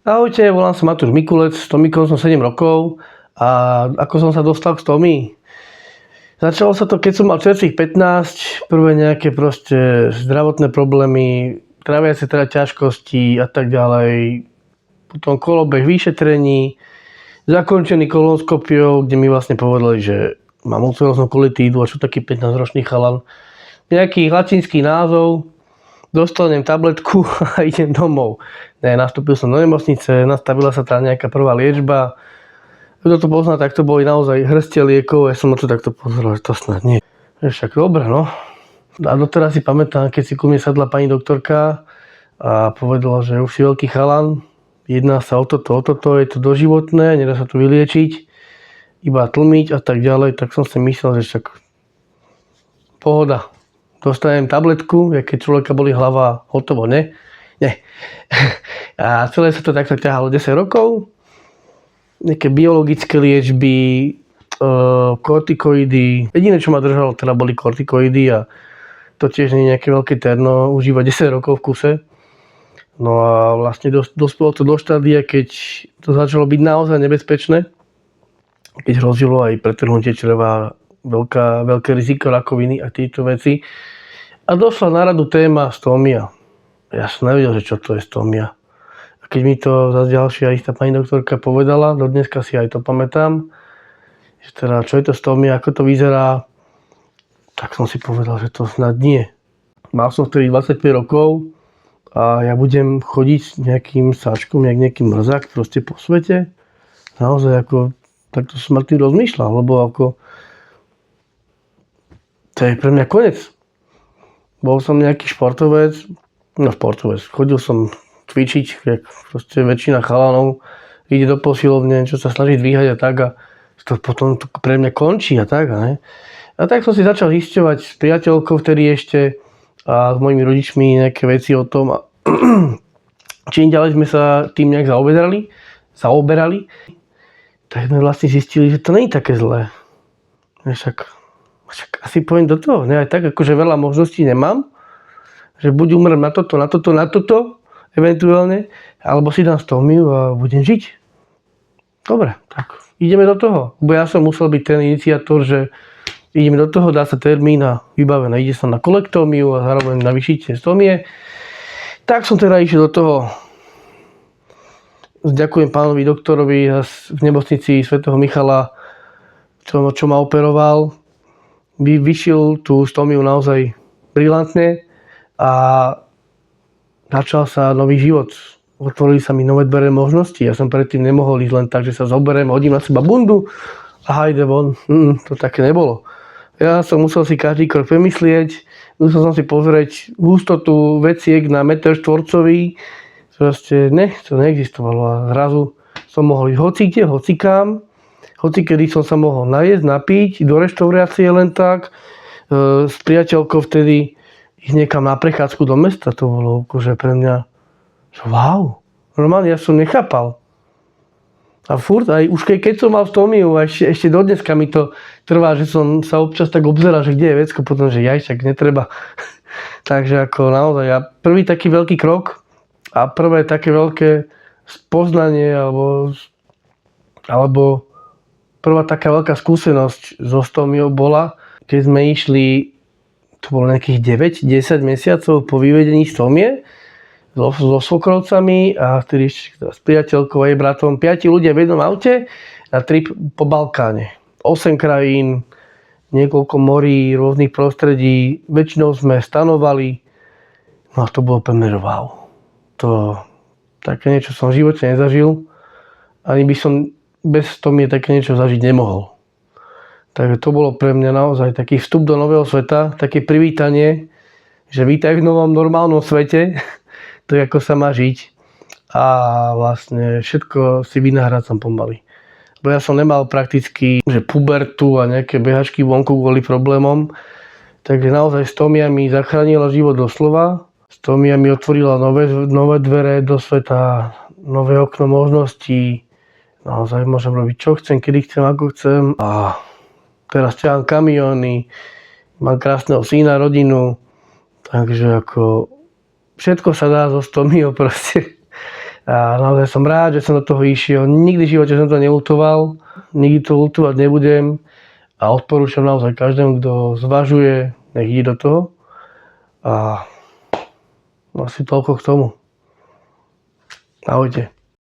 Ahojte, volám sa Matúš Mikulec, s Tomikom som 7 rokov a ako som sa dostal k Tomi? Začalo sa to, keď som mal čerstvých 15, prvé nejaké proste zdravotné problémy, tráviace teda ťažkosti a tak ďalej. Potom kolobeh vyšetrení, zakončený kolonoskopiou, kde mi vlastne povedali, že mám ulceróznu kolitídu a čo taký 15-ročný chalan. Nejaký latinský názov, dostanem tabletku a idem domov. Nastúpil som do nemocnice, nastavila sa tam nejaká prvá liečba. Kto to pozná, tak to boli naozaj hrstie liekov. Ja som na to takto pozeral, že to snad nie. Však dobre, no. A doteraz si pamätám, keď si ku mne sadla pani doktorka a povedala, že už si veľký chalan, jedná sa o toto, je to doživotné, nedá sa to vyliečiť, iba tlmiť a tak ďalej, tak som si myslel, že však pohoda. Dostanem tabletku, keď človeka boli hlava, hotovo, ne? Nie. A celé sa to takto ťahalo 10 rokov. Nejaké biologické liečby, kortikoidy. Jediné, čo ma držalo, teda boli kortikoidy a to tiež nie je nejaké veľké terno, užívať 10 rokov v kuse. No a vlastne dospelo to do štádia, keď to začalo byť naozaj nebezpečné. Keď hrozilo aj pretrhnutie čreva, veľké riziko rakoviny a tieto veci. A došla na radu téma stómia. Ja som nevedel, že čo to je stómia. A keď mi to zase ďalšia istá pani doktorka povedala, do dneska si aj to pamätám, že teda čo je to stómia, ako to vyzerá, tak som si povedal, že to snad nie. Mal som vtedy 25 rokov a ja budem chodiť s nejakým sáčkom, nejaký mrzák proste po svete. Naozaj ako takto som nad tým rozmýšľal, lebo ako to je pre mňa koniec. Bol som nejaký športovec, chodil som cvičiť, jak proste väčšina chalanov ide do posilovne, čo sa snaží dvíhať a tak a to potom to pre mňa končí a tak. Ne? A tak som si začal zisťovať s priateľkou vtedy ešte a s mojimi rodičmi nejaké veci o tom a čím ďalej sme sa tým nejak zaoberali, tak sme vlastne zistili, že to nie je také zlé. Však asi poviem do toho. Ne? Aj tak, akože veľa možností nemám. Že buď umrem na toto, eventuálne, alebo si dám stómiu a budem žiť. Dobre, tak ideme do toho. Bo ja som musel byť ten iniciátor, že ideme do toho, dá sa termín a vybavené. Ide sa na kolektómiu a zároveň na vyšitie stómie. Tak som teda išiel do toho. Ďakujem pánovi doktorovi v nemocnici svätého Michala, čo ma operoval. Vyšiel tú stómiu naozaj brilantne a začal sa nový život. Otvorili sa mi nové dvere možnosti. Ja som predtým nemohol ísť len tak, že sa zoberiem, hodím na seba bundu a hajde von. To také nebolo. Ja som musel si každý krok premyslieť, musel som si pozrieť hustotu veciek na meter štvorcový. Proste to neexistovalo a zrazu som mohol ísť hocikde, hocikám. Hocikedy som sa mohol najesť, napiť, do reštaurácie len tak. S priateľkou vtedy ísť niekam na prechádzku do mesta. To bolo akože pre mňa, že wow. Normálne ja som nechápal. A furt, aj už keď som mal stómiu, a ešte do dneska mi to trvá, že som sa občas tak obzeral, že kde je vecko, potom, že však netreba. Takže ako naozaj, a prvý taký veľký krok a prvé také veľké spoznanie, alebo prvá taká veľká skúsenosť so stómiou bola, keď sme išli, to bolo nejakých 9-10 mesiacov po vyvedení stómie so svokrovcami a vtedy ešte s priateľkou aj bratom. 5 ľudia v jednom aute na trip po Balkáne. 8 krajín, niekoľko morí, rôznych prostredí. Väčšinou sme stanovali. No a to bolo pre mňa wow. To také niečo som v živote nezažil. Ani by som bez stómie také niečo zažiť nemohol. Takže to bolo pre mňa naozaj taký vstup do nového sveta, také privítanie, že vítaj v novom normálnom svete, to ako sa má žiť a vlastne všetko si vynahrádzam pomaly. Bo ja som nemal prakticky, že pubertu a nejaké behačky vonku kvôli problémom, takže naozaj stómia mi zachránila život doslova. Stómia mi otvorila nové dvere do sveta, nové okno možností. Naozaj môžem robiť čo chcem, kedy chcem, ako chcem a teraz ťahám kamióny, mám krásneho syna, rodinu, takže ako všetko sa dá so stómiou proste. A naozaj som rád, že som do toho išiel. Nikdy v živote som to neľutoval, nikdy to ľutovať nebudem a odporúčam naozaj každému, kto zvažuje, nech ide do toho. A asi toľko k tomu. Ahojte.